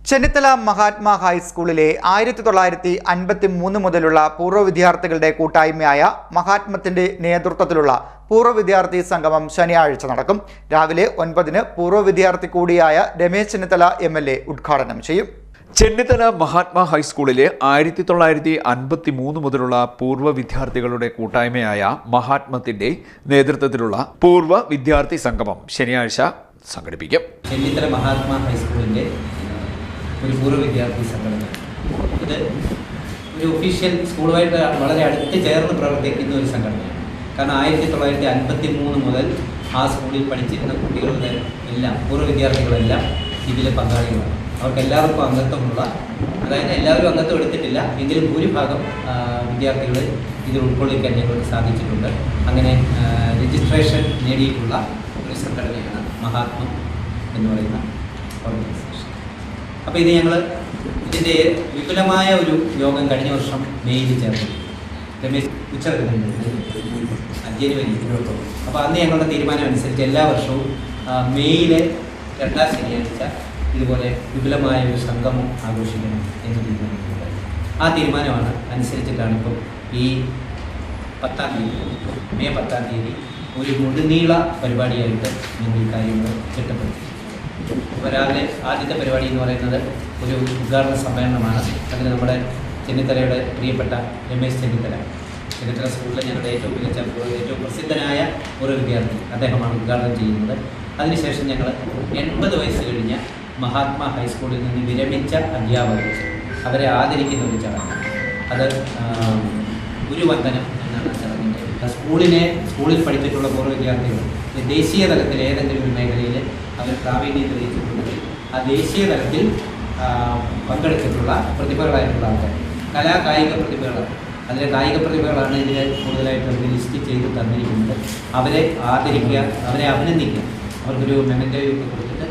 ചെന്നിത്തല മഹാത്മാ ഹൈസ്കൂളിലെ 1953 മുതലുള്ള പൂർവ്വ വിദ്യാർത്ഥികളുടെ കൂട്ടായ്മയായ മഹാത്മത്തിന്റെ നേതൃത്വത്തിലുള്ള പൂർവ്വ വിദ്യാർത്ഥി സംഗമം ശനിയാഴ്ച നടക്കും. രാവിലെ 9-ന് പൂർവ്വ വിദ്യാർത്ഥി കൂടിയായ രമേശ് ചെന്നിത്തല MLA ഉദ്ഘാടനം ചെയ്യും. ചെന്നിത്തല മഹാത്മാ ഹൈസ്കൂളിലെ 1953 മുതലുള്ള പൂർവ്വ വിദ്യാർത്ഥികളുടെ കൂട്ടായ്മയായ മഹാത്മത്തിന്റെ നേതൃത്വത്തിലുള്ള പൂർവ്വ വിദ്യാർത്ഥി സംഗമം ശനിയാഴ്ച സംഘടിപ്പിക്കും. ചെന്നിത്തല മഹാത്മാ ഹൈസ്കൂളിന്റെ ഒരു പൂർവ്വ വിദ്യാർത്ഥി സംഘടന. ഇത് ഒരു ഒഫീഷ്യൽ സ്കൂളുമായിട്ട് വളരെ അടുത്ത് ചേർന്ന് പ്രവർത്തിക്കുന്ന ഒരു സംഘടനയാണ്. കാരണം 1953 മുതൽ ആ സ്കൂളിൽ പഠിച്ചിരുന്ന കുട്ടികളുടെ എല്ലാം പൂർവ്വ വിദ്യാർത്ഥികളെല്ലാം ഇതിലെ പങ്കാളികളാണ്. അവർക്ക് എല്ലാവർക്കും അംഗത്വമുള്ള, അതായത് എല്ലാവരും അംഗത്വം എടുത്തിട്ടില്ല എങ്കിലും ഭൂരിഭാഗം വിദ്യാർത്ഥികൾ ഇതിൽ ഉൾക്കൊള്ളിക്കാൻ ഞങ്ങൾക്ക് സാധിച്ചിട്ടുണ്ട്. അങ്ങനെ രജിസ്ട്രേഷൻ നേടിയിട്ടുള്ള ഒരു സംഘടനയാണ് മഹാത്മ എന്ന് പറയുന്ന ഓർഗനൈസേഷൻ. അപ്പോൾ ഇത് ഇതിൻ്റെ വിപുലമായ ഒരു യോഗം കഴിഞ്ഞ വർഷം മെയ്യിൽ ചേർന്നു. രമേശ് ജനുവരി 20. അപ്പോൾ അന്ന് ഞങ്ങളുടെ തീരുമാനം അനുസരിച്ച് എല്ലാ വർഷവും മെയ്യിലെ 2ാം ശനിയാഴ്ച ഇതുപോലെ വിപുലമായ ഒരു സംഗമം ആഘോഷിക്കണം എന്ന് തീരുമാനിക്കുന്നത്. ആ തീരുമാനമാണ് അനുസരിച്ചിട്ടാണ് ഇപ്പോൾ ഈ 10-ാം തീയതി, മെയ് 10-ാം തീയതി ഒരു മുഴുനീള പരിപാടിയായിട്ട് ഞങ്ങൾ ഈ കാര്യങ്ങൾ ചിട്ടപ്പെടുത്തി. അപ്പോൾ രാവിലെ ആദ്യത്തെ പരിപാടി എന്ന് പറയുന്നത് ഒരു ഉദ്ഘാടന സമ്മേളനമാണ്. അതിന് നമ്മുടെ ചെന്നിത്തലയുടെ പ്രിയപ്പെട്ട രമേശ് ചെന്നിത്തല സ്കൂളിലെ ഞങ്ങളുടെ ഏറ്റവും മികച്ച, ഏറ്റവും പ്രസിദ്ധനായ ഒരു വിദ്യാർത്ഥി, അദ്ദേഹമാണ് ഉദ്ഘാടനം ചെയ്യുന്നത്. അതിനുശേഷം ഞങ്ങൾ 80 വയസ്സ് കഴിഞ്ഞ മഹാത്മാ ഹൈസ്കൂളിൽ നിന്ന് വിരമിച്ച അധ്യാപകർ, അവരെ ആദരിക്കുന്ന ഒരു ചടങ്ങ്. അത് ഗുരുവന്ദനം എന്നാണ് ചടങ്ങിൻ്റെ. സ്കൂളിൽ പഠിച്ചിട്ടുള്ള പൂർവ്വ വിദ്യാർത്ഥികൾ ദേശീയ തലത്തിൽ ഏതെങ്കിലും ഒരു മേഖലയിൽ അവർ പ്രാവീണ്യം തെളിയിച്ചിട്ടുണ്ടെങ്കിൽ ആ ദേശീയ തലത്തിൽ പങ്കെടുത്തിട്ടുള്ള പ്രതിഭകളായിട്ടുള്ള ആൾക്കാർ, കായിക പ്രതിഭകളാണ്. അതിലെ കായിക പ്രതിഭകളാണ് ഇതിൽ കൂടുതലായിട്ട് അവർ ലിസ്റ്റ് ചെയ്ത് തന്നിരിക്കുന്നത്. അവരെ ആദരിക്കുക, അവരെ അഭിനന്ദിക്കുക, അവർക്കൊരു മെമൻറ്റോയൊക്കെ കൊടുത്തിട്ട്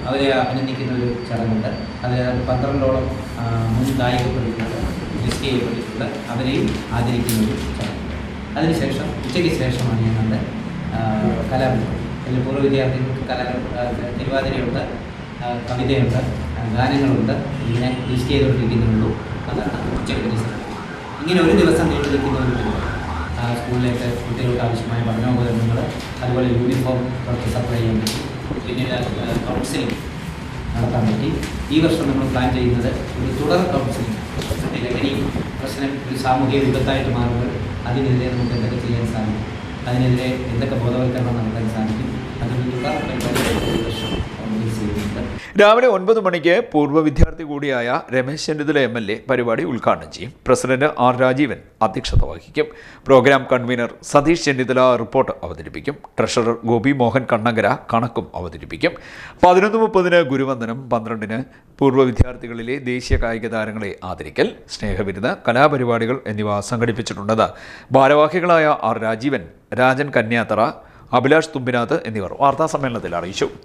അവരെ അഭിനന്ദിക്കുന്ന ഒരു ചടങ്ങുണ്ട്. അത് 12ഓളം മുൻ കായിക പ്രതിഭകൾ ലിസ്റ്റ് ചെയ്യപ്പെട്ടിട്ടുണ്ട്. അവരെയും ആദരിക്കുന്ന ഒരു ചടങ്ങുണ്ട്. അതിനുശേഷം ഉച്ചയ്ക്ക് ശേഷമാണ് ഞങ്ങളുടെ കലാപരിപാടി. അതിൽ പൂർവ്വ വിദ്യാർത്ഥികൾക്ക് തിരുവാതിരയുണ്ട്, കവിതയുണ്ട്, ഗാനങ്ങളുണ്ട്. ഇങ്ങനെ ലിസ്റ്റ് ചെയ്തുകൊണ്ടിരിക്കുന്നുള്ളൂ. അതാണ് ഉച്ചയ്ക്ക് സമയം. ഇങ്ങനെ ഒരു ദിവസം നീണ്ടു നിൽക്കുന്ന ഒരു പരിപാടി. സ്കൂളിലേക്ക് കുട്ടികൾക്ക് ആവശ്യമായ പഠനോപകരണങ്ങൾ, അതുപോലെ യൂണിഫോം അവർക്ക് സപ്ലൈ ചെയ്യാൻ പറ്റി. പിന്നീട് കൗൺസിലിംഗ് നടത്താൻ പറ്റി. ഈ വർഷം നമ്മൾ പ്ലാൻ ചെയ്യുന്നത് ഒരു തുടർ കൗൺസിലിംഗ്. ലഹരി പ്രശ്നം ഒരു സാമൂഹിക വിപത്തായിട്ട് മാറുമ്പോൾ അതിനെതിരെ നമുക്ക് എന്തൊക്കെ ചെയ്യാൻ സാധിക്കും, അതിനെതിരെ എന്തൊക്കെ ബോധവൽക്കരണം നടത്താൻ സാധിക്കും, അതൊരു തുടർ പരിപാടി ഈ വർഷം ഓർഗനൈസ് ചെയ്യുന്നുണ്ട്. രാവിലെ 9 മണിക്ക് പൂർവ്വ വിദ്യാർത്ഥി കൂടിയായ രമേശ് ചെന്നിത്തല MLA പരിപാടി ഉദ്ഘാടനം ചെയ്യും. President R. രാജീവൻ അധ്യക്ഷത വഹിക്കും. Programme convener Satheesh Chennithala report അവതരിപ്പിക്കും. ട്രഷറർ ഗോപി മോഹൻ കണ്ണങ്കര കണക്കും അവതരിപ്പിക്കും. 11:30-ന് ഗുരുവന്ദനം, 12-ന് പൂർവ്വ വിദ്യാർത്ഥികളിലെ ദേശീയ കായിക താരങ്ങളെ ആദരിക്കൽ, സ്നേഹവിരുന്ന്, കലാപരിപാടികൾ എന്നിവ സംഘടിപ്പിച്ചിട്ടുണ്ടെന്ന് ഭാരവാഹികളായ R. രാജീവൻ, രാജൻ കന്യാത്തറ, അഭിലാഷ് തുമ്പിനാഥ് എന്നിവർ വാർത്താസമ്മേളനത്തിൽ അറിയിച്ചു.